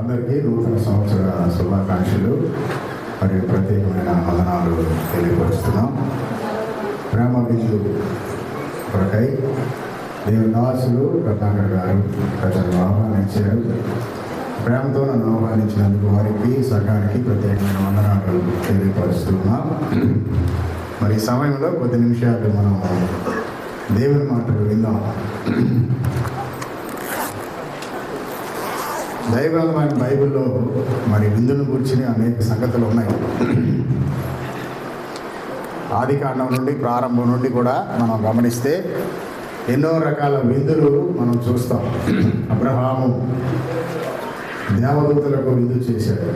అందరికీ నూతన సంవత్సర శుభాకాంక్షలు మరియు ప్రత్యేకమైన వందనాలు తెలియపరుస్తున్నాం. ప్రేమ బిందు కొరకై దేవుని దాసులు రత్నాకర్ గారు ప్రజలను ఆహ్వానించారు. ప్రేమతో నన్ను ఆహ్వానించినందుకు వారికి సంఘానికి ప్రత్యేకమైన వందనాలు తెలియపరుస్తున్నాం. మరి ఈ సమయంలో కొద్ది నిమిషాలు మనం దేవుని మాటలు విందాం. దైవమైన బైబిల్లో మరి విందును గురించి అనేక సంగతులు ఉన్నాయి. ఆది కాండం నుండి ప్రారంభం నుండి కూడా మనం గమనిస్తే ఎన్నో రకాల విందులు మనం చూస్తాం. అబ్రహాము దేవదూతలకు విందు చేశాడు.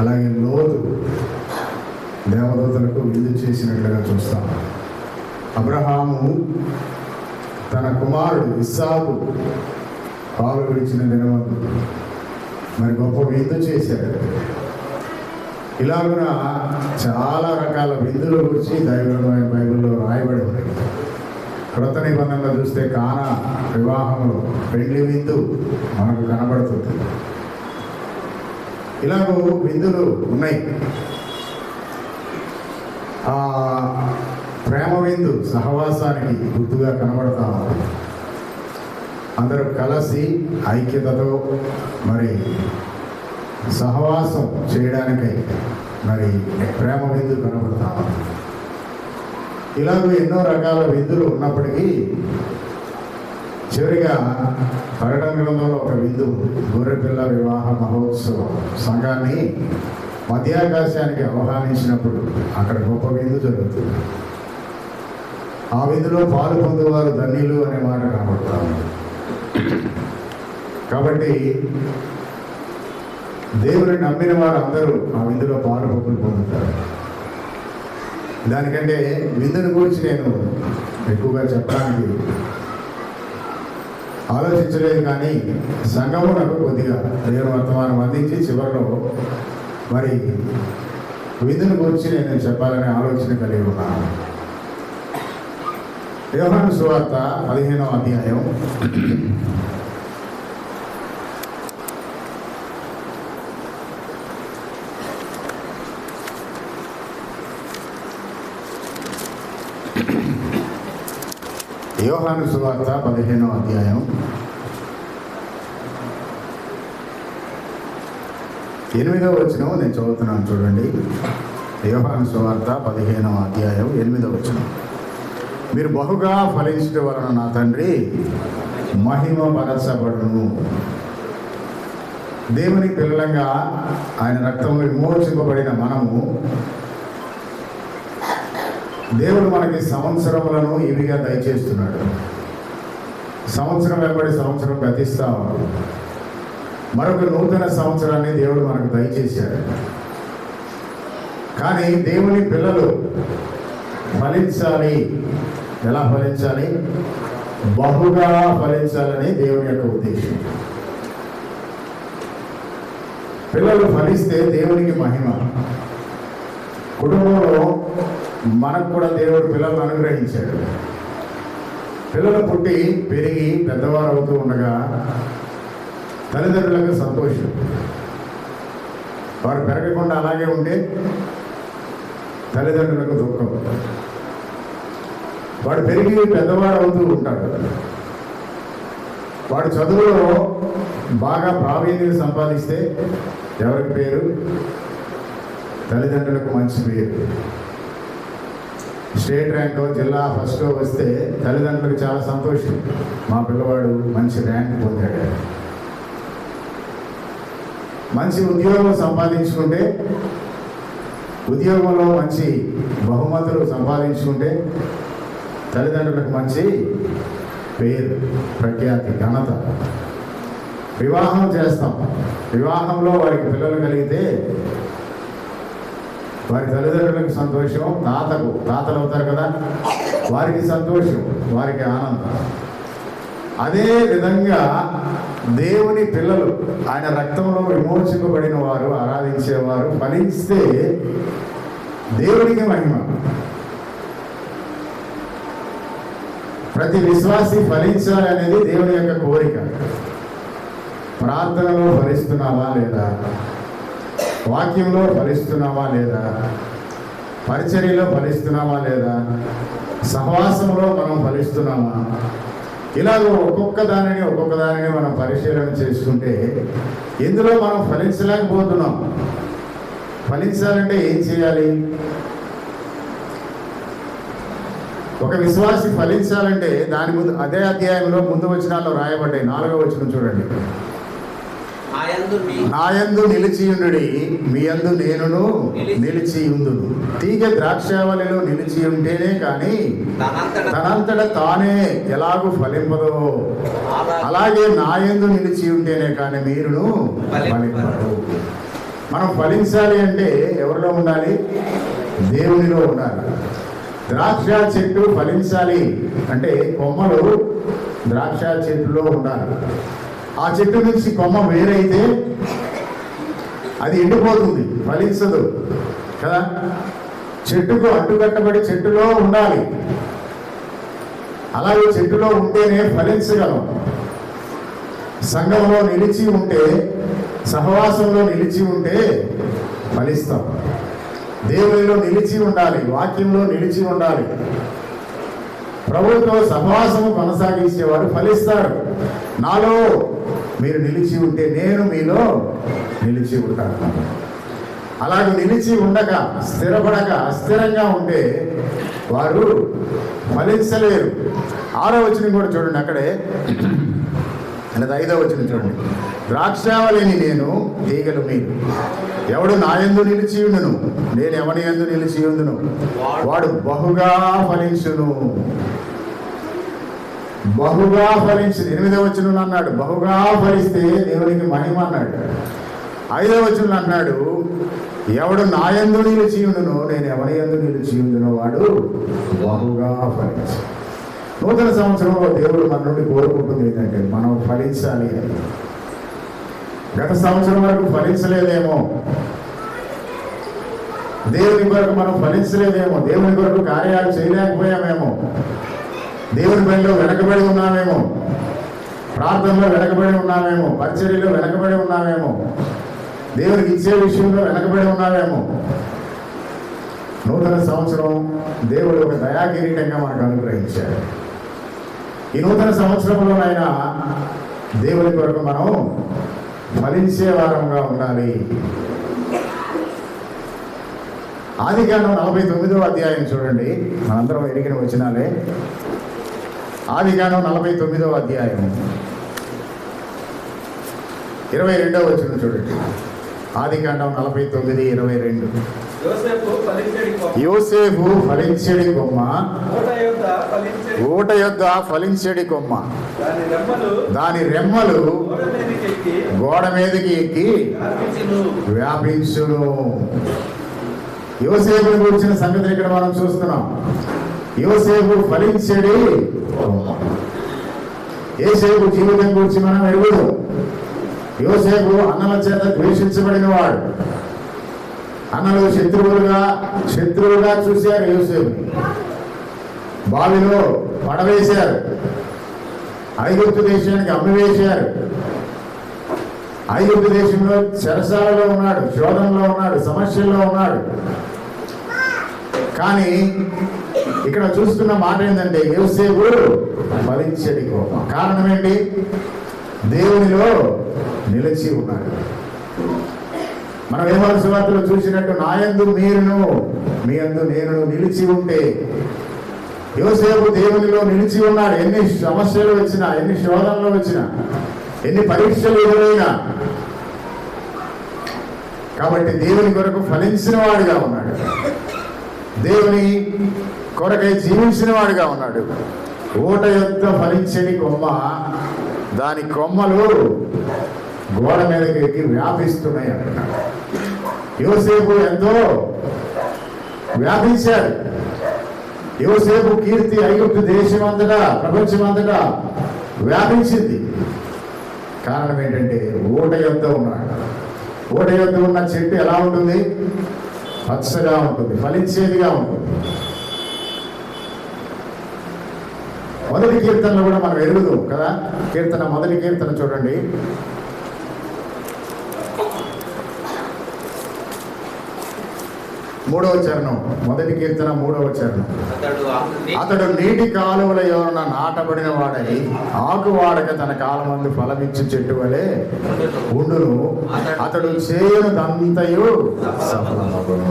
అలాగే లోతు దేవదూతలకు విందు చేసినట్లుగా చూస్తాం. అబ్రహాము తన కుమారుడు ఇస్సాకు పాలు విడిచిన దినమందు మరి గొప్ప విందు చేశాడు. ఇలాగున చాలా రకాల విందుల గురించి దైవమైన బైబిల్లో రాయబడి ఉన్నాయి. కృత నిబంధనలో చూస్తే కానా వివాహంలో పెళ్లి విందు మనకు కనబడుతుంది. ఇలాగూ విందులు ఉన్నాయి. ప్రేమ విందు సహవాసానికి గుర్తుగా కనబడతా ఉంది. అందరూ కలిసి ఐక్యతతో మరి సహవాసం చేయడానికై మరి ప్రేమ విందు కనబడతా ఉంది. ఇలాగూ ఎన్నో రకాల విందులు ఉన్నప్పటికీ చివరిగా ప్రకటన గ్రంథంలో ఒక విందు, గొర్రెపిల్ల వివాహ మహోత్సవం సంఘాన్ని మధ్యాకాశానికి ఆహ్వానించినప్పుడు అక్కడ గొప్ప విందు జరుగుతుంది. ఆ విందులో పాలు పొందేవారు ధన్యులు అనే మాట కనబడతా ఉంది. కాబట్టి దేవుని నమ్మిన వారు అందరూ ఆ విందులో పాలు పొందుతారు. దానికంటే విందుని గురించి నేను ఎక్కువగా చెప్పడానికి ఆలోచించలేదు. కానీ సంఘము నాకు కొద్దిగా దేవుని వర్తమానం అందించి చివరిలో మరి విందుని గురించి నేను చెప్పాలనే ఆలోచన కలిగి ఉన్నాను. యోహాను సువార్త 15వ అధ్యాయం 8వ వచనం నేను చదువుతున్నాను, చూడండి. యోహాను సువార్త 15వ అధ్యాయం 8వ వచనం. మీరు బహుగా ఫలించడం వలన నా తండ్రి మహిమ పరచబడును. దేవుని పిల్లలంగా ఆయన రక్తంలో విమోచింపబడిన మనము దేవుడు మనకి సంవత్సరములను ఇవిగా దయచేస్తున్నాడు. సంవత్సరం వెంబడి సంవత్సరం గతిస్తా ఉన్నాడు. మరొక నూతన సంవత్సరాన్ని దేవుడు మనకు దయచేశాడు. కానీ దేవుని పిల్లలు ఫలించాలి. ఎలా ఫలించాలి? బహుగా ఫలించాలని దేవుని యొక్క ఉద్దేశం. పిల్లలు ఫలిస్తే దేవునికి మహిమ. కుటుంబంలో మనకు కూడా దేవుడు పిల్లలను అనుగ్రహించాడు. పిల్లలు పుట్టి పెరిగి పెద్దవారు అవుతూ ఉండగా తల్లిదండ్రులకు సంతోషం. వారు పెరగకుండా అలాగే ఉంటే తల్లిదండ్రులకు దుఃఖం. వాడు పెరిగి పెద్దవాడు అవుతూ ఉంటాడు. వాడు చదువులో బాగా ప్రావీణ్యం సంపాదిస్తే ఎవరికి పేరు? తల్లిదండ్రులకు మంచి పేరు. స్టేట్ ర్యాంక్, జిల్లా ఫస్ట్ వస్తే తల్లిదండ్రులకు చాలా సంతోషం. మా పిల్లవాడు మంచి ర్యాంక్ పొందాడు. మంచి ఉద్యోగం సంపాదించుకుంటే, ఉద్యోగంలో మంచి బహుమతులు సంపాదించుకుంటే తల్లిదండ్రులకు మంచి పేరు, ప్రఖ్యాతి, ఘనత. వివాహం చేస్తాం. వివాహంలో వారికి పిల్లలు కలిగితే వారి తల్లిదండ్రులకు సంతోషం, తాతలు అవుతారు కదా, వారికి సంతోషం, వారికి ఆనందం. అదే విధంగా దేవుని పిల్లలు ఆయన రక్తంలో విమోచింపబడిన వారు, ఆరాధించేవారు ఫలిస్తే దేవునికి మహిమ. ప్రతి విశ్వాసి ఫలించాలి అనేది దేవుని యొక్క కోరిక. ప్రార్థనలో ఫలిస్తున్నావా లేదా? వాక్యంలో ఫలిస్తున్నావా లేదా? పరిచర్యలో ఫలిస్తున్నావా లేదా? సహవాసంలో మనం ఫలిస్తున్నామా? ఇలాగ ఒక్కొక్క దానిని మనం పరిశీలన చేసుకుంటే ఎందులో మనం ఫలించలేకపోతున్నాం. ఫలించాలంటే ఏం చేయాలి? ఒక విశ్వాసి ఫలించాలంటే దాని ముందు అదే అధ్యాయంలో ముందు వచనాల్లో రాయబడ్డాయి. 4వ వచనం చూడండి. నాయందు నిలిచియుండుడి, మీ యందు నేనును నిలిచియుందును. తీగ ద్రాక్షావళిలో నిలిచి ఉంటేనే కానీ తనంతట తానే ఎలాగూ ఫలింపదో, అలాగే నాయందు నిలిచి ఉంటేనే కానీ మీరును ఫలింపరు. మనం ఫలించాలి అంటే ఎవరిలో ఉండాలి? దేవునిలో ఉండాలి. ద్రాక్ష చెట్టు ఫలించాలి అంటే కొమ్మలు ద్రాక్ష చెట్టులో ఉండాలి. ఆ చెట్టు నుంచి కొమ్మ వేరైతే అది ఎండిపోతుంది, ఫలించదు కదా. చెట్టుకు అడ్డుకట్టబడి చెట్టులో ఉండాలి. అలాగే చెట్టులో ఉంటేనే ఫలించగలం. సంఘంలో నిలిచి ఉంటే, సహవాసంలో నిలిచి ఉంటే ఫలిస్తాం. దేవునిలో నిలిచి ఉండాలి, వాక్యంలో నిలిచి ఉండాలి. ప్రభువుతో సహవాసము కొనసాగించేవాడు ఫలిస్తాడు. నాలో మీరు నిలిచి ఉంటే నేను మీలో నిలిచి ఉంటాను. అలాగే నిలిచి ఉండక, స్థిరపడక, అస్థిరంగా ఉంటే వారు ఫలించలేరు. 6వ వచనం కూడా చూడండి, అక్కడే లేదా 5వ వచనం చూడండి. ద్రాక్షావళిని నేను, తీగలు మీరు. ఎవడు నా యందు నిలిచి ఉండును, నేను ఎవని యందు నిలిచి ఉండును, వాడు బహుగా ఫలించును. బహుగా ఫలించింది. 8వ వచనంలో అన్నాడు బహుగా ఫలిస్తే దేవునికి మహిమ అన్నాడు. 5వ వచనంలో అన్నాడు ఎవడు నా యందు నిలిచి ఉండును, నేను ఎవరి యందు నిలిచి ఉండునో వాడు బహుగా ఫలించు. నూతన సంవత్సరంలో దేవుడు మన నుండి కోరుకుంటుంది ఏంటంటే మనం ఫలించాలి అని. గత సంవత్సరం వరకు ఫలించలేదేమో, దేవుని కొరకు మనం ఫలించలేదేమో, దేవుని కొరకు కార్యాలు చేయలేకపోయామేమో, దేవుని పనిలో వెనకబడి ఉన్నామేమో, ప్రార్థనలో వెనకబడి ఉన్నామేమో, పరిచర్యలో వెనకబడి ఉన్నామేమో, దేవునికి ఇచ్చే విషయంలో వెనకబడి ఉన్నామేమో. నూతన సంవత్సరం దేవుడు ఒక దయాకిరీటంగా మనకు అనుగ్రహించాడు. ఈ నూతన సంవత్సరంలోనైనా దేవుని కొరకు మనం ఫలించే వారంగా ఉండాలి. ఆదికాండం 49వ అధ్యాయం చూడండి, మనందరం ఎరిగిన వచనాలే. ఆదికాండం 49వ అధ్యాయం 22వ వచనం చూడండి. ఆదికాండం 49:22. యోసేపు ఫలించెడి కొమ్మ, ఊట యొద్ద ఫలించెడి కొమ్మ, దాని రెమ్మలు గోడ మీదకి ఎక్కి వ్యాపించును. యోసేపుని గురించిన సంగతి ఇక్కడ మనం చూస్తున్నాం. యోసేపు ఫలించెడి కొమ్మ. యోసేపు జీవితం గురించి మనం ఎరుగుదు. యోసేపు అన్నల చేత ద్వేషించబడిన వాడు. అన్నలు శత్రువులుగా చూశారు యోసేపుని. బావిలో పడవేశారు, ఐగుప్తు దేశానికి అమ్మివేశారు. ఐగుప్తు దేశంలో చెరసాలలో ఉన్నాడు, శోధనలో ఉన్నాడు, సమస్యల్లో ఉన్నాడు. కానీ ఇక్కడ చూస్తున్న మాట ఏంటంటే యోసేపు ఫలించడి కోప. కారణం ఏంటి? దేవునిలో నిలిచి ఉన్నాడు. మనం యోహాను సువార్తలో చూసినట్టు నా యందు మీరును, మీ యందు నేను నిలిచి ఉంటే, యోసేపు దేవునిలో నిలిచి ఉన్నాడు. ఎన్ని సమస్యలు వచ్చినా, ఎన్ని శోధనలు వచ్చినా, ఎన్ని పరీక్షలు ఎదురైనా, కాబట్టి దేవుని కొరకు ఫలించిన వాడిగా ఉన్నాడు. దేవుని కొరకై జీవించిన వాడిగా ఉన్నాడు. ఊట యొక్క ఫలించని కొమ్మ, దాని కొమ్మలు గోడ మీదకి ఎక్కి వ్యాపిస్తున్నాయి అంటున్నాడు. యోసేపు ఎంతో వ్యాపించాడు. యోసేపు కీర్తి ఐగుప్తు దేశం అంతటా, ప్రపంచం అంతటా వ్యాపించింది. కారణం ఏంటంటే ఊట యొద్ద ఉన్నాడు. ఊట యొద్ద ఉన్న చెట్టు ఎలా ఉంటుంది? పచ్చగా ఉంటుంది, ఫలించేదిగా ఉంటుంది. మొదటి కీర్తనలో కూడా మనం ఎరుగుదాం కదా. మొదటి కీర్తన చూడండి, మూడవ చరణం, మొదటి కీర్తన 3వ చరణం. అతడు నీటి కాలువల యోన నాటబడిన వాడై ఆకు వాడక తన కాలమందు ఫలమిచ్చు చెట్టు వలె ఉండును. అతడు చేయునదంతయు సఫలమగును.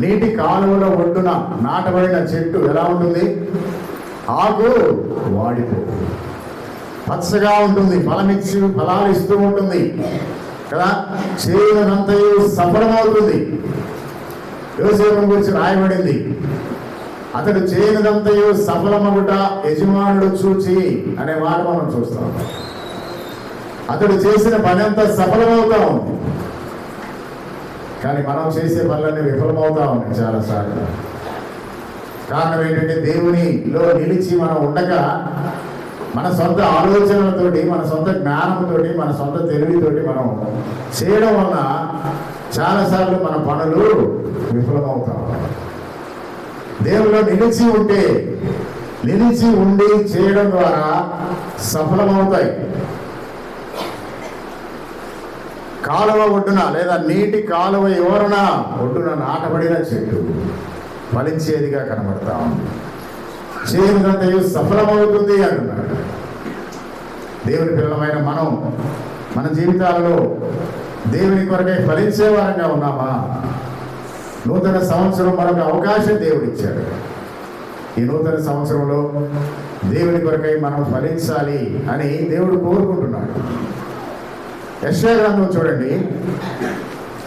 నీటి కాలువల ఒడ్డున నాటబడిన చెట్టు ఎలా ఉంటుంది? ఆకు వాడిపో, పచ్చగా ఉంటుంది, ఫలాలు ఇస్తూ ఉంటుంది కదా. చేయునదంతయు సఫలమవుతుంది. యోసేపును గురించి రాయబడింది, అతడు చేయనిదంతయు సఫలమగుట యజమానుడు చూచి అనే మాట మనం చూస్తాం. అతడు చేసిన పని అంతా సఫలమవుతా ఉంది, కానీ మనం చేసే పనులన్నీ విఫలమవుతా ఉన్నాయి చాలాసార్లు. కారణం ఏంటంటే దేవునిలో నిలిచి మనం ఉండక మన సొంత ఆలోచనలతోటి, మన సొంత జ్ఞానంతో, మన సొంత తెలివితోటి మనం చేయడం వలన చాలాసార్లు మన పనులు విఫలమవుతాం. దేవుల్లో నిలిచి ఉండి చేయడం ద్వారా సఫలమవుతాయి. కాలువ ఒడ్డున లేదా నీటి కాలువ యోరణ ఒడ్డున నాటబడిన చెట్టు ఫలించేదిగా కనబడతా ఉంది. చేయనిదంతయు సఫలమవుతుంది అంటున్నాడు. దేవుని పిల్లలమైన మనం మన జీవితాలలో దేవుని కొరకై ఫలించే వారంగా ఉన్నామా? నూతన సంవత్సరం మనకు అవకాశం దేవుడిచ్చాడు. ఈ నూతన సంవత్సరంలో దేవుని కొరకై మనం ఫలించాలి అని దేవుడు కోరుకుంటున్నాడు. యెషయా గ్రంథం చూడండి,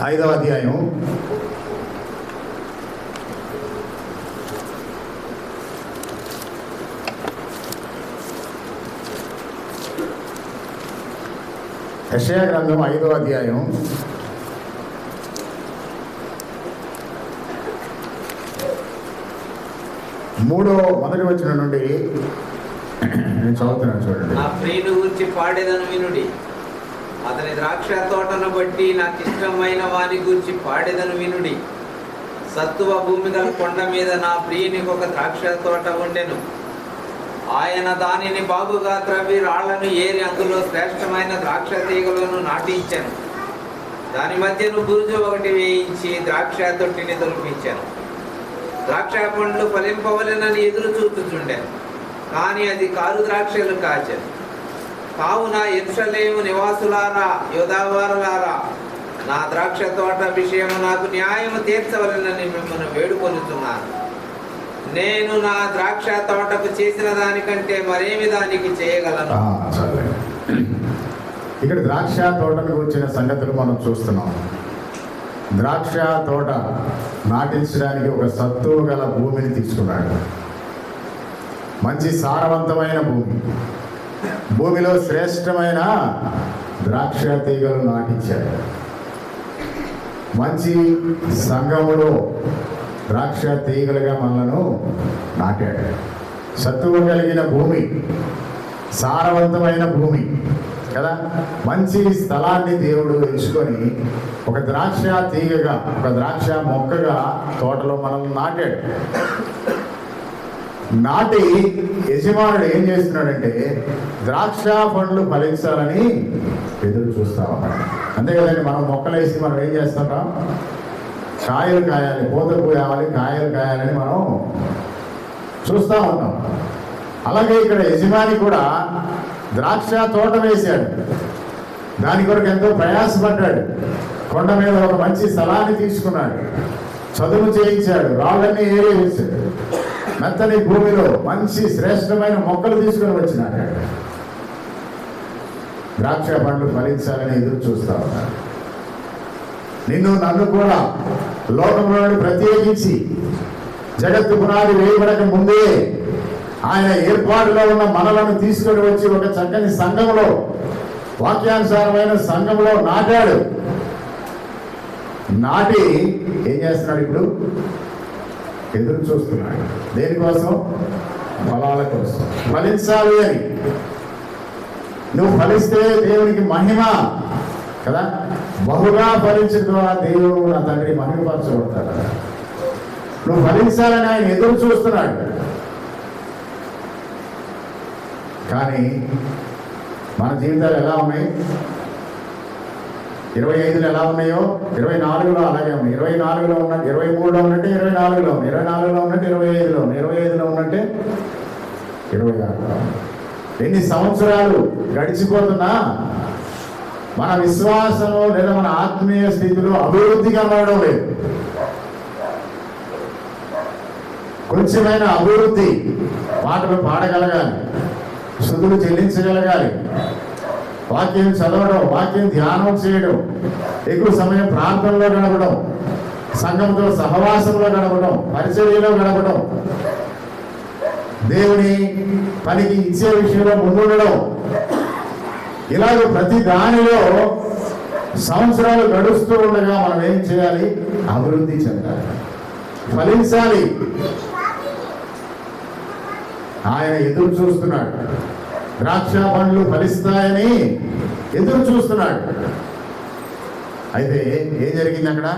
5వ అధ్యాయం. యెషయా గ్రంథం 5వ అధ్యాయం 3వ వచనం నుండి నేను చదువుతున్నాను చూడండి. నా ప్రియుని గురించి పాడేదను వినుడి, అతని ద్రాక్ష తోటను బట్టి నాకు ఇష్టమైన వాని గురించి పాడేదను వినుడి. సత్తువ భూమి గల కొండ మీద నా ప్రియునికి ఒక ద్రాక్ష తోట ఉండెను. ఆయన దానిని బాగుగా త్రవ్వి రాళ్లను ఏరి అందులో శ్రేష్టమైన ద్రాక్ష తీగలను నాటించాను. దాని మధ్యను బురుజు ఒకటి వేయించి ద్రాక్ష తొట్టిని తొలిపించాను. ద్రాక్ష పండ్లు ఫలింపవలెనని ఎదురు చూచుచుండాను, కానీ అది కారు ద్రాక్షలు కాచాను. కావున యెరూషలేము నివాసులారా, యూదావారులారా, నా ద్రాక్ష తోట విషయము నాకు న్యాయము తీర్చవలెనని మిమ్మల్ని వేడుకొనుచున్నాను. నేను నా ద్రాక్ష తోటకు చేసిన దానికంటే మరేమి దానికి చేయగలను? ఇక్కడ ద్రాక్ష తోటకు వచ్చిన సంగతులు మనం చూస్తున్నాం. ద్రాక్ష తోట నాటించడానికి ఒక సత్తువ గల భూమిని తీసుకున్నాడు. మంచి సారవంతమైన భూమిలో శ్రేష్టమైన ద్రాక్ష తీగలు నాటించాడు. మంచి సంఘములో ద్రాక్ష తీగలుగా మనలను నాటాడు. సత్తువ కలిగిన భూమి, సారవంతమైన భూమి కదా. మంచి స్థలాన్ని దేవుడు ఎంచుకొని ఒక ద్రాక్ష తీగగా, ఒక ద్రాక్ష మొక్కగా తోటలో మనల్ని నాటాడు. నాటి యజమానుడు ఏం చేస్తున్నాడంటే ద్రాక్ష పండ్లు ఫలించాలని ఎదురు చూస్తా ఉన్నాడు. అంతే కదండి, మనం మొక్కలు వేసి మనం ఏం చేస్తుంటాం? కాయలు కాయాలి, పూత పూయాలి, కాయలు కాయాలని మనం చూస్తూ ఉంటాం. అలాగే ఇక్కడ యజమాని కూడా ద్రాక్ష తోట వేశాడు. దాని కొరకు ఎంతో ప్రయాసపడ్డాడు. కొండ మీద ఒక మంచి స్థలాన్ని తీసుకున్నాడు, చదువు చేయించాడు, రాళ్ళన్నీ ఏరే వేశాడు. మెత్తని భూమిలో మంచి శ్రేష్టమైన మొక్కలు తీసుకొని వచ్చినాడు. ద్రాక్ష పండ్లు ఫలించాలని ఎదురు చూస్తా ఉన్నాడు. నిన్ను నన్ను కూడా లోకంలో ప్రత్యేకించి జగత్తు పునాది వేయబడక ముందే ఆయన ఏర్పాటులో ఉన్న మనలను తీసుకొని వచ్చి ఒక చక్కని సంఘంలో, వాక్యానుసారమైన సంఘంలో నాటాడు. నాటి ఏం చేస్తున్నాడు? ఇప్పుడు ఎదురు చూస్తున్నాడు. దేనికోసం? ఫలాల కోసం. ఫలించాలి అని. నువ్వు ఫలిస్తే దేవునికి మహిమ కదా. బహుగా ఫలించడం ద్వారా దేవుడు నా తండ్రి మహిమపరచబడతాడు. నువ్వు ఫలించాలని ఆయన ఎదురు చూస్తున్నాడు. కానీ మన జీవితాలు ఎలా ఉన్నాయి? 25లో ఎలా ఉన్నాయో 24లో అలాగే ఉన్నాయి. 24లో ఉన్న 23లో ఉన్నట్టే 24లో ఉంది, 24లో ఉన్నట్టు 25లో ఉంది, 25లో ఉన్నట్టే 26లో. ఎన్ని సంవత్సరాలు గడిచిపోతున్నా మన విశ్వాసంలో లేదా మన ఆత్మీయ స్థితిలో అభివృద్ధి కనబడడం లేదు. కొంచెమైన అభివృద్ధి, పాటలు పాడగలగాలి, స్తుతులు చెల్లించగలగాలి, వాక్యం చదవడం, వాక్యం ధ్యానం చేయడం, ఎక్కువ సమయం ప్రార్థనలో గడపడం, సంఘంతో సహవాసంలో గడపడం, పరిచర్యలో గడపడం, దేవుని పనికి ఇచ్చే విషయంలో ముందుండడం, ఇలాగ ప్రతి దానిలో సంవత్సరాలు గడుస్తూ ఉండగా మనం ఏం చేయాలి? అభివృద్ధి చెందాలి, ఫలించాలి. ఆయన ఎదురు చూస్తున్నాడు. ద్రాక్ష పండ్లు ఫలిస్తాయని ఎదురు చూస్తున్నాడు. అయితే ఏం జరిగింది అక్కడ?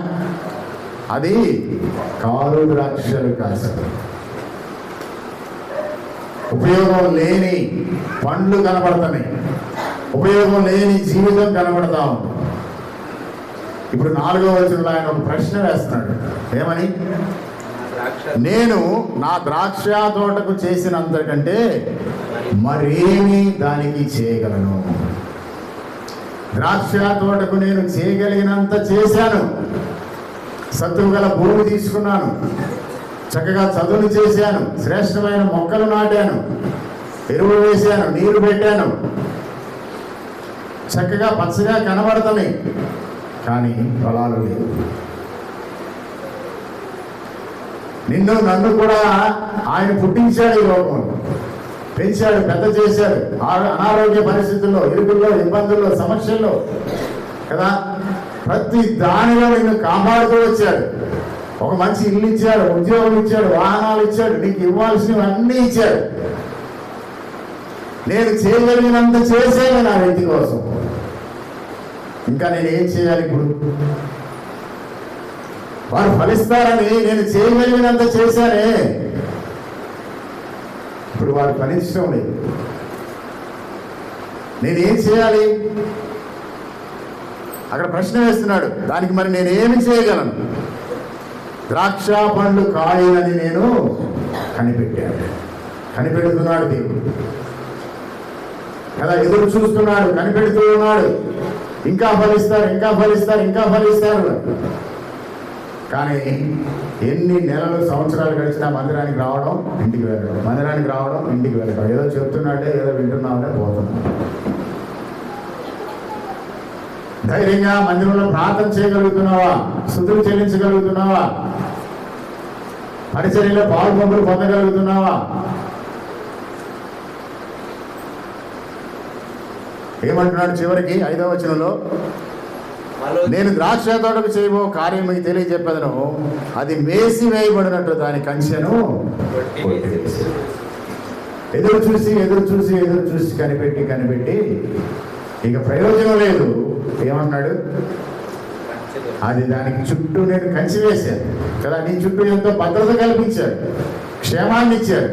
అది కారు ద్రాక్షలు కాశారు. ఉపయోగం లేని పండ్లు కనబడుతున్నాయి, ఉపయోగం లేని జీవితం కనబడతా ఉంది. ఇప్పుడు 4వ వచనంలో ఆయన ఒక ప్రశ్న వేస్తున్నాడు. ఏమని? నేను నా ద్రాక్ష తోటకు చేసినంతకంటే మరేమి దానికి చేయగలను? ద్రాక్ష తోటకు నేను చేయగలిగినంత చేశాను. సత్తువు గల భూమి తీసుకున్నాను, చక్కగా చదువులు చేశాను, శ్రేష్టమైన మొక్కలు నాటాను, ఎరువులు వేశాను, నీరు పెట్టాను, చక్కగా పచ్చగా కనబడతాయి, కానీ ఫలాలు లేవు. నిన్ను నన్ను కూడా ఆయన పుట్టించాడు, ఈ లోకంలో పెంచాడు, పెద్ద చేశాడు. అనారోగ్య పరిస్థితుల్లో, ఇరుకుల్లో, ఇబ్బందుల్లో, సమస్యల్లో కదా, ప్రతి దానిలో నిన్ను కాపాడుతూ వచ్చాడు. ఒక మంచి ఇల్లు ఇచ్చాడు, ఉద్యోగం ఇచ్చాడు, వాహనాలు ఇచ్చాడు, నీకు ఇవ్వాల్సినవి అన్నీ ఇచ్చాడు. నేను చేయగలిగినంత చేశాను నా వ్యక్తి కోసం. ఇంకా నేను ఏం చేయాలి? ఇప్పుడు వారు ఫలిస్తారని నేను చేయగలిగినంత చేశానే, ఇప్పుడు వారు ఫలించడం లేదు. నేనేం చేయాలి? అక్కడ ప్రశ్న వేస్తున్నాడు. దానికి మరి నేనేమి చేయగలను? ద్రాక్ష పండ్లు కాయలని నేను కనిపెట్టాను. కనిపెడుతున్నాడు దేవుడు కదా, ఎదురు చూస్తున్నాడు, కనిపెడుతూ ఉన్నాడు. ఇంకా ఫలిస్తారు, ఇంకా ఫలిస్తారు, ఇంకా ఫలిస్తారు. కానీ ఎన్ని నెలలు, సంవత్సరాలు గడిచినా మందిరానికి రావడం, ఇంటికి వెళ్ళడం, మందిరానికి రావడం, ఇంటికి వెళ్ళడం. ఏదో చెప్తున్నాడే, ఏదో వింటున్నాడే, పోతున్నాడు. ధైర్యంగా మందిరంలో ప్రార్థన చేయగలుగుతున్నావా? స్తుతులు చెల్లించగలుగుతున్నావా? పరిచర్యలో పాల్గొంపులు పొందగలుగుతున్నావా? ఏమంటున్నాడు చివరికి 5వ వచనంలో? నేను ద్రాక్ష తోటకు చేయబో కార్యం మీకు తెలియజెప్పదను, అది మేసి వేయబడినట్టు దాని కంచెను ఎదురు చూసి ఎదురు చూసి ఎదురు చూసి కనిపెట్టి కనిపెట్టి ఇక ప్రయోజనం లేదు. ఏమన్నాడు? అది దానికి చుట్టూ నేను కంచి వేశాను కదా, నీ చుట్టూ ఎంతో భద్రత కల్పించాడు, క్షేమాన్ని ఇచ్చాడు,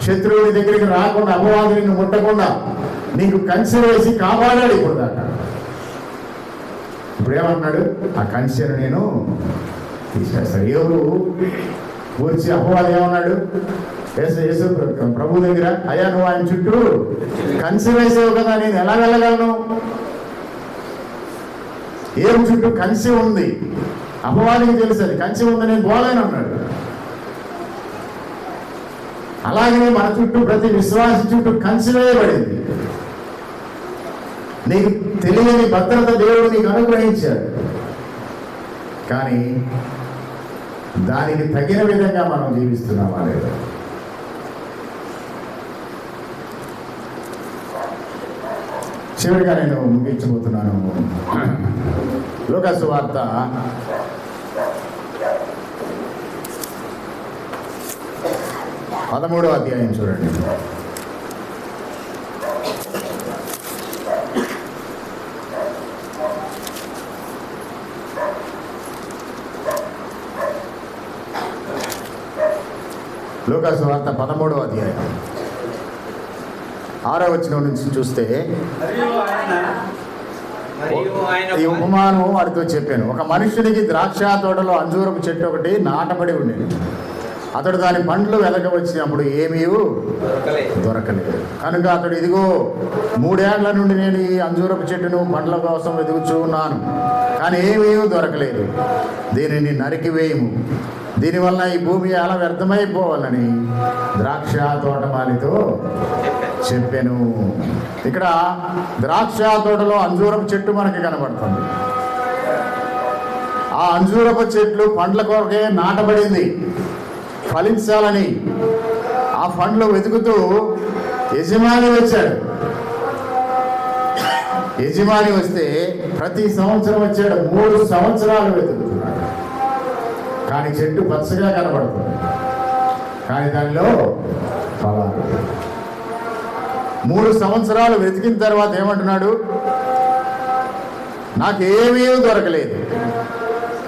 శత్రువుని దగ్గరికి రాకుండా, అపవాదుని ముట్టకుండా నీకు కంచె వేసి కాపాడాడు. ఇప్పుడు దాకా ఇప్పుడు ఏమన్నాడు? ఆ కంచెను నేను తీసేస్తాను. ఎవరు గురించి అపవాది ఏమన్నాడు? యేసు ప్రభు దగ్గర, అయ్యా నువ్వు ఆయన చుట్టూ కంచె వేసావు కదా, నేను ఎలా వెళ్ళగలను? ఏం చుట్టూ కంచె ఉంది, అపవాదికి తెలుసు అది కంచె ఉంది, నేను పోలేను అన్నాడు. అలాగనే మన చుట్టూ, ప్రతి విశ్వాసి చుట్టూ కంచె వేయబడింది. నీకు తెలియని భద్రత దేవుడు నీకు అనుగ్రహించాడు, కానీ దానికి తగిన విధంగా మనం జీవిస్తున్నామా లేదా? చివరిగా నేను ముగించబోతున్నాను. లూకాసు వార్త 13వ అధ్యాయం చూడండి. లూకాసు వార్త 13వ అధ్యాయం 6వ వచనం నుంచి చూస్తే, మరియు ఆయన ఈ ఉపమానం వాడితో చెప్పాను. ఒక మనుషునికి ద్రాక్ష తోటలో అంజూరపు చెట్టు ఒకటి నాటబడి ఉండేది. అతడు దాని పండ్లు వెదక వచ్చినప్పుడు ఏమీ దొరకలేదు. కనుక అతడు, ఇదిగో 3 ఏళ్ల నుండి నేను ఈ అంజూరపు చెట్టును పండ్ల కోసం వెతుకుచూ ఉన్నాను, కానీ ఏమీ దొరకలేదు. దీనిని నరికివేయము, దీనివల్ల ఈ భూమి అలా వ్యర్థమైపోవాలని ద్రాక్ష తోటమాలితో చెప్పాను. ఇక్కడ ద్రాక్ష తోటలో అంజూరపు చెట్టు మనకి కనబడుతుంది. ఆ అంజూరపు చెట్లు పండ్ల కొరకే నాటబడింది, ఫలించాలని. ఆ పండ్లు వెతుకుతూ యజమాని వచ్చాడు. యజమాని వస్తే ప్రతి సంవత్సరం వచ్చాడు. 3 సంవత్సరాలు వెతుకుతున్నాడు, కానీ చెట్టు పచ్చగా కనబడుతుంది, కానీ దానిలో ఫలాలు. 3 సంవత్సరాలు వెతికిన తర్వాత ఏమంటున్నాడు? నాకేమీ దొరకలేదు,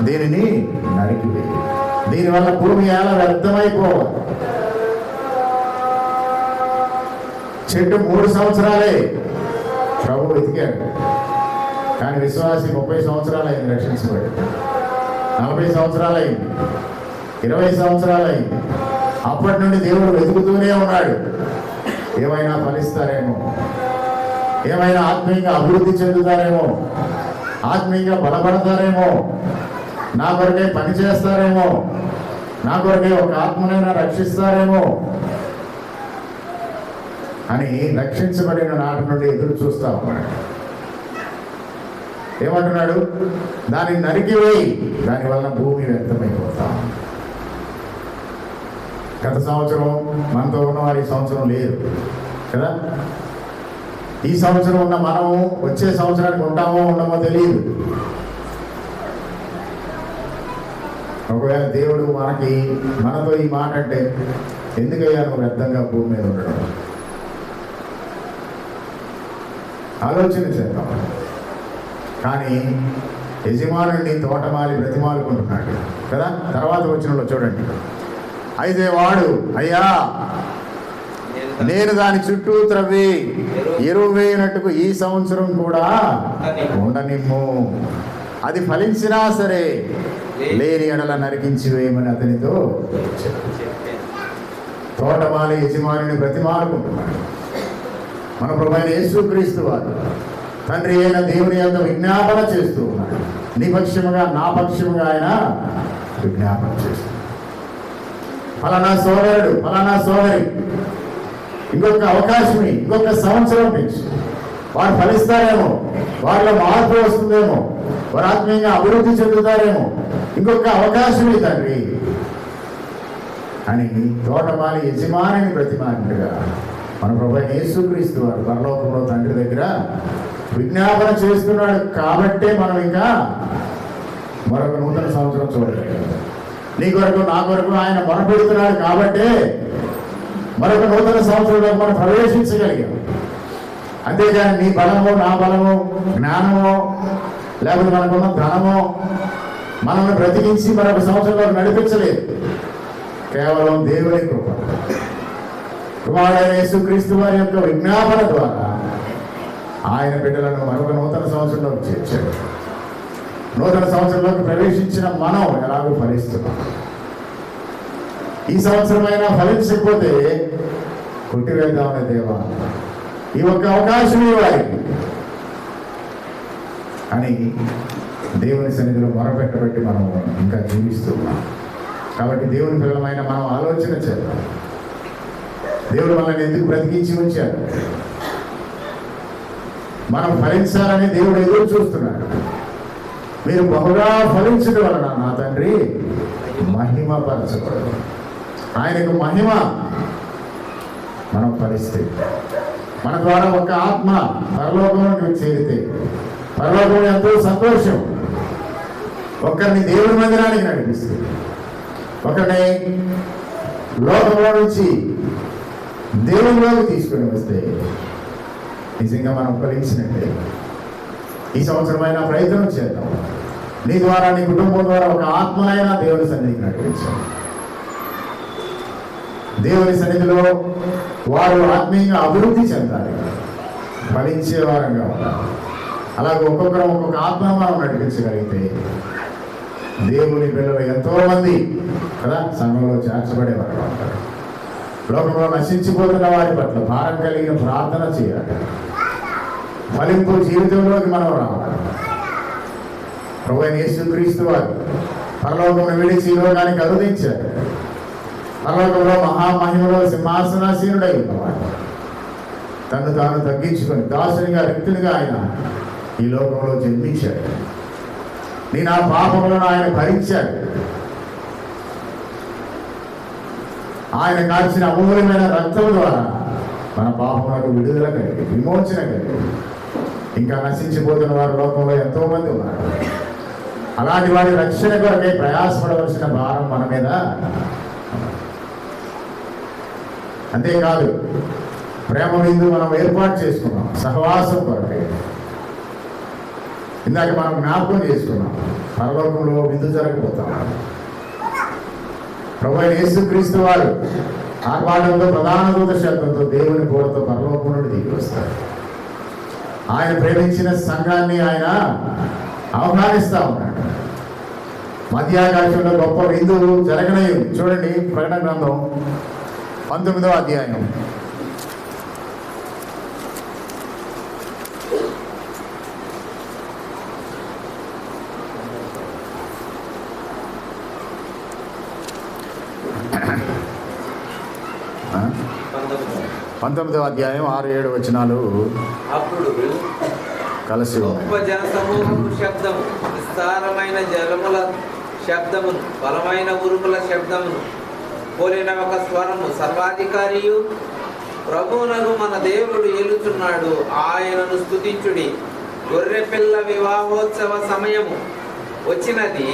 దీనిని నరికివేయి, దీనివల్ల భూమి ఎలా వ్యర్థమైపోవాలి. చెట్టు 3 సంవత్సరాలే ప్రభు వెతికాడు, కానీ విశ్వాసి 30 సంవత్సరాలు అయింది రక్షించబడి, 40 సంవత్సరాలు అయింది, 20 సంవత్సరాలు అయింది. అప్పటి నుండి దేవుడు వెతుకుతూనే ఉన్నాడు. ఏమైనా ఫలిస్తారేమో, ఏమైనా ఆత్మీయంగా అభివృద్ధి చెందుతారేమో, ఆత్మీయంగా బలపడతారేమో, నా కొరకే పని చేస్తారేమో, నా కొరకే ఒక ఆత్మనైనా రక్షిస్తారేమో అని రక్షించబడిన నాటి నుండి ఎదురు చూస్తా ఉన్నాడు. ఏమంటున్నాడు? దాన్ని నరికివేయి, దానివల్ల భూమి వ్యర్థమైపోతాం. గత సంవత్సరం మనతో ఉన్నవారు ఈ సంవత్సరం లేరు కదా. ఈ సంవత్సరం ఉన్న మనము వచ్చే సంవత్సరానికి ఉంటామో ఉండమో తెలియదు. ఒకవేళ దేవుడు మనతో ఈ మాట అంటే, ఎందుకయ్యా నువ్వు వ్యర్థంగా భూమి మీద ఉండడం? ఆలోచన చేద్దాం. కానీ యజమానుడిని తోటమాలి బ్రతిమాలుకుంటున్నాడు కదా. తర్వాత వచ్చినలో చూడండి, అయితే వాడు, అయ్యా నేను దాని చుట్టూ త్రవ్వి ఎరువు వేయనట్టుకు ఈ సంవత్సరం కూడా ఉండనిమ్ము, అది ఫలించినా సరే లేని ఎడల నరికించి వేయమని అతనితో తోటమాలి యజమానిని బ్రతిమాలుకుంటున్నాడు. మన ప్రభువైన యేసుక్రీస్తు వారు తండ్రి అయిన దేవుని యొక్క విజ్ఞాపన చేస్తూ ఉన్నాడు. నీ పక్షముగా నా పక్షముగా ఆయన విజ్ఞాపన చేస్తున్నాడు. ఫలానా సోదరుడు, ఫలానా సోదరి, ఇంకొక అవకాశం, ఇంకొక సంవత్సరం పెంచు, వారు ఫలిస్తారేమో, వారిలో మార్పు వస్తుందేమో, వారు ఆత్మీయంగా అభివృద్ధి చెందుతారేమో, ఇంకొక అవకాశం తండ్రి అని తోటమాలి యజమానిని ప్రతిమానిగా మన ప్రభువైన యేసుక్రీస్తు వారు పరలోకంలో తండ్రి దగ్గర విజ్ఞాపన చేస్తున్నాడు. కాబట్టే మనం ఇంకా మరొక నూతన సంవత్సరం చూడలేదు. నీ కొరకు నా కొరకు ఆయన మొరపెడుతున్నాడు కాబట్టే మరొక నూతన సంవత్సరంలో మనం ప్రవేశించగలిగాం. అంతేగాని నీ బలమో, నా బలమో, జ్ఞానమో, లేకపోతే మనకున్న ధనమో మనల్ని బ్రతికించి మరొక సంవత్సరంలో నడిపించలేదు. కేవలం దేవుని కృప, కుమారుడైన యేసుక్రీస్తు వారి యొక్క విజ్ఞాపన ద్వారా ఆయన బిడ్డలను మరొక నూతన సంవత్సరంలోకి చేర్చాడు. నూతన సంవత్సరంలోకి ప్రవేశించిన మనం ఎలాగో ఫలిస్తున్నాం. ఈ సంవత్సరమైనా ఫలించకపోతే కొట్టివేద్దామనే దేవా, ఈ ఒక్క అవకాశం ఇవ్వాలి అని దేవుని సన్నిధిలో మొరపెట్టబెట్టి మనం ఇంకా జీవిస్తున్నాం. కాబట్టి దేవుని పిల్లలమైన మనం ఆలోచన చేద్దాం. దేవుడు మనల్ని ఎందుకు బ్రతికించి ఉంచాడు? మనం ఫలించాలని దేవుడు ఎదురు చూస్తున్నాడు. మీరు బహుగా ఫలించడం వలన నా తండ్రి మహిమపరచబడు. ఆయనకు మహిమ. మనం ఫలిస్తే, మన ద్వారా ఒక ఆత్మ పరలోకంలోకి చేరితే పరలోకంలో ఎంతో సంతోషం. ఒకరిని దేవుని మందిరానికి నడిపిస్తే, ఒకరిని లోకంలో నుంచి దేవునిలోకి తీసుకుని వస్తే నిజంగా మనం ఫలించినట్టే. ఈ సంవత్సరమైనా ప్రయత్నం చేద్దాం. నీ ద్వారా, నీ కుటుంబం ద్వారా ఒక ఆత్మనైనా దేవుని సన్నిధికి నడిపించాం. దేవుని సన్నిధిలో వారు ఆత్మీయంగా అభివృద్ధి చెందాలి, ఫలించే వారంగా ఉండాలి. అలాగే ఒక్కొక్కరు ఒక్కొక్క ఆత్మను మనం నడిపించగలిగితే దేవుని పిల్లలు ఎంతోమంది కదా సంఘంలో చేర్చబడేవారు ఉంటారు. లోకంలో నశించిపోతున్న వారి పట్ల భారం కలిగిన ప్రార్థన చేయాలి. ఫలింపు జీవితంలోకి మనం రావాలి. ప్రభువైన యేసుక్రీస్తు వారు పరలోకమును విడిచి లోకానికి అనుదించారు. పరలోకంలో మహామహిమలో సింహాసనాసీనుడై ఉన్నవాడు తను తాను తగ్గించుకొని దాసునిగా వ్యక్తునిగా ఆయన ఈ లోకంలో జన్మించాడు. నేను ఆ పాపములను ఆయన భరించాడు. ఆయన కాల్చిన అమూల్యమైన రక్తం ద్వారా మన పాపములకు విడుదల కలిగి విమోచన కలిగి ఇంకా నశించిపోతున్న వారి లోకంలో ఎంతో మంది ఉన్నారు. అలాంటి వారి రక్షణ కొరకే ప్రయాసపడవలసిన భారం మన మీద. అంతేకాదు ప్రేమ విందు మనం ఏర్పాటు చేసుకున్నాం సహవాసం కొరకే. ఇందాక మనం జ్ఞాపకం చేసుకున్నాం పరలోకంలో విందు జరగబోతాం. ప్రభువైన యేసుక్రీస్తు వారు ఆర్భాటంతో ప్రధాన దూత శబ్దంతో దేవుని పూలతో పరలోకం నుండి దిగి వస్తారు. ఆయన ప్రేమించిన సంఘాన్ని ఆయన ఆహ్వానిస్తా ఉన్నాడు. మధ్యాకాశంలో గొప్ప విందు జరగనయ్యింది. చూడండి ప్రకటన గ్రంథం 19వ అధ్యాయం 19వ అధ్యాయం 6-7 వచనాలు. అప్పుడు కలిసి గొప్ప జన సమూహము శబ్దము, విస్తారమైన జలముల శబ్దమును, బలమైన ఉరుముల శబ్దమును పోలిన ఒక స్వరము, సర్వాధికారియు ప్రభువునకు మన దేవుడు ఏలుచున్నాడు, ఆయనను స్తుతించుడి. గొర్రెపిల్ల వివాహోత్సవ సమయము వచ్చినది,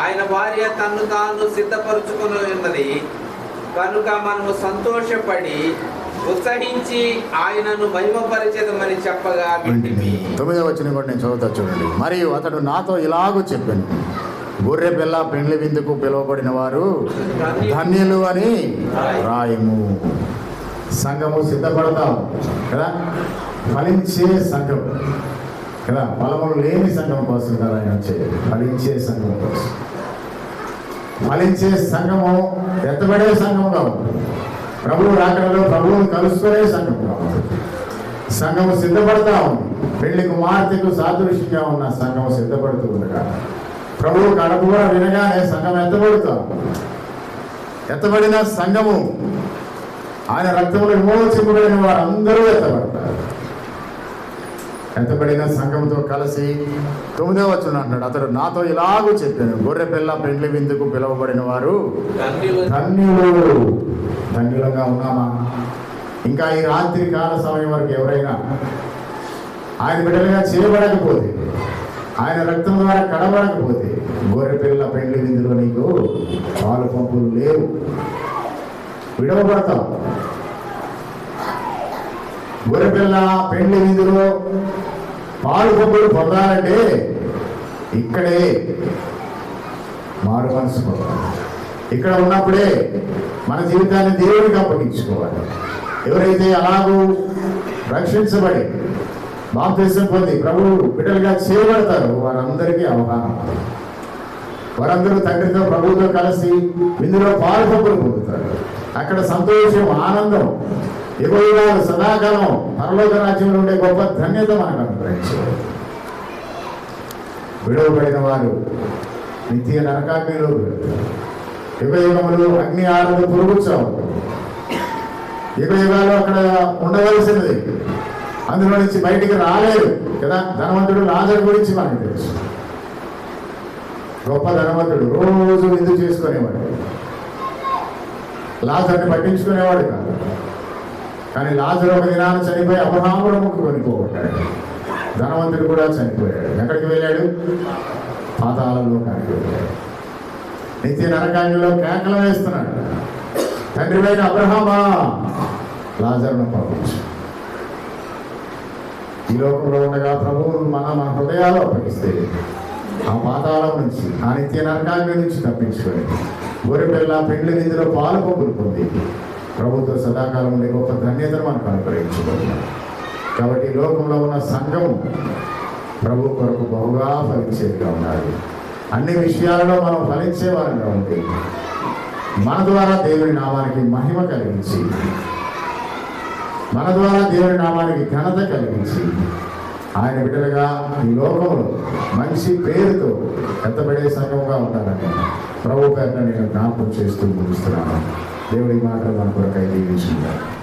ఆయన భార్య తన్ను తాను సిద్ధపరుచుకుని ఉన్నది కనుక మనము సంతోషపడి ఉత్సహించి ఆయనను మహిమపరిచేదమని చెప్పగా వింటిమి. 9వ వచనం కూడా నేను చదువుతా చూడండి. మరియు అతడు నాతో ఇలాగూ చెప్పాను, గొర్రె పిల్ల పెండ్లి విందుకు పిలువబడిన వారు ధన్యులు అని రాయము. సంఘము సిద్ధపడతాం కదా, ఫలించే సంఘం కదా, ఫలములు లేని సంఘం కోసం కదా ఆయన వచ్చేది. ఫలించే సంఘం కోసం, ఫలించే సంఘము ఎత్తబడే సంఘంగా ఉంటుంది. ప్రభువు రాకడలో ప్రభువును కలుసుకునే సంఘంగా ఉంటుంది. సంఘము సిద్ధపడతా ఉంది. పెళ్లి కుమార్తెకు సాదృశ్యంగా ఉన్న సంఘము సిద్ధపడుతూ ఉండగా ప్రభువు కడప కూడా వినగానే సంఘం ఎత్తబడుతాం. ఎత్తబడిన సంఘము ఆయన రక్తంలో విమోచింపబడిన వారందరూ ఎత్తబడతారు. ఎత్తబడిన సంఘంతో కలిసి 9వ వచనం అంటాడు, అతడు నాతో ఇలాగూ చెప్పాను, గొర్రె పిల్ల పెండ్లి విందుకు పిలువబడిన వారు ధన్యులు. ధన్యులుగా ఉన్నామా? ఇంకా ఈ రాత్రి కాల సమయం వరకు ఎవరైనా ఆయన బిడ్డలుగా చేయబడకపోతే, ఆయన రక్తం ద్వారా కడబడకపోతే, గొర్రె పిల్ల పెండ్లి విందులో నీకు పాలు పంపులు లేవు, విడవబడతావు. గొర్రెపిల్ల పెండ్లి విందులో పాలు పంపులు పొందాలంటే ఇక్కడే మారు మనసు పొందాలి. ఇక్కడ ఉన్నప్పుడే మన జీవితాన్ని దేవుడికి అప్పగించుకోవాలి. ఎవరైతే అలాగూ రక్షించబడి బాప్తిసం పొంది ప్రభువు బిడ్డలుగా చేయబడతారో వారందరికీ అవగాహన, వారందరూ తండ్రితో ప్రభువుతో కలిసి విందులో పాలు పంపులు పొందుతారు. అక్కడ సంతోషం, ఆనందం, యుగయుగాలు సదాకాలం పరలోక రాజ్యంలో ఉండే గొప్ప ధన్యత మనకు అనుగ్రహించారు. విడవబడిన వారు నిత్య నరకాగ్నిలో యుగయుగములు అగ్ని ఆరదు పురుగుచ్చావు. యుగయుగాలు అక్కడ ఉండవలసినది, అందులో నుంచి బయటికి రాలేరు కదా. ధనవంతుడు లాజరు గురించి మనకు తెలుసు. గొప్ప ధనవంతుడు రోజు విందు చేసుకునేవాడు, లాజర్ని పట్టించుకునేవాడు కాదు. కానీ లాజరు ఒక దినాన్ని చనిపోయి అబ్రహాముడు ముక్కుకొని పోగొట్టాడు. ధనవంతుడు కూడా చనిపోయాడు. ఎక్కడికి వెళ్ళాడు? పాతాళంలోకానికి వెళ్ళాడు. నిత్య నరకాగ్నిలో కేకలు వేస్తున్నాడు, తండ్రివైన అబ్రహామా లాజరును పంపించు. ఈ లోకంలో ఉండగా ప్రభువును మన హృదయాలు అప్పగిస్తే ఆ పాతాళం నుంచి, ఆ నిత్య నరకాగ్ని నుంచి తప్పించుకొని గొర్రెపిల్ల పెండ్లి విందులో పాలు పంపులు పొంది ప్రభుత్వ సదాకాలం ఉండే గొప్ప ధన్యతను మనకు అనుగ్రహించబోతున్నాం. కాబట్టి లోకంలో ఉన్న సంఘము ప్రభు కొరకు బహుగా ఫలించేదిగా ఉండాలి. అన్ని విషయాలలో మనం ఫలించే వారంగా ఉంటే మన ద్వారా దేవుని నామానికి మహిమ కలిగించి, మన ద్వారా దేవుని నామానికి ఘనత కలిగించి, ఆయన బిడ్డలుగా ఈ లోకంలో మంచి పేరుతో ఎత్తబడే సంఘంగా ఉంటారని ప్రభు పేరున నేను జ్ఞాపకం చేస్తూ ముగిస్తున్నాను. దేవుడి మాటలు మన కొరకై దీవించుకుంటారు.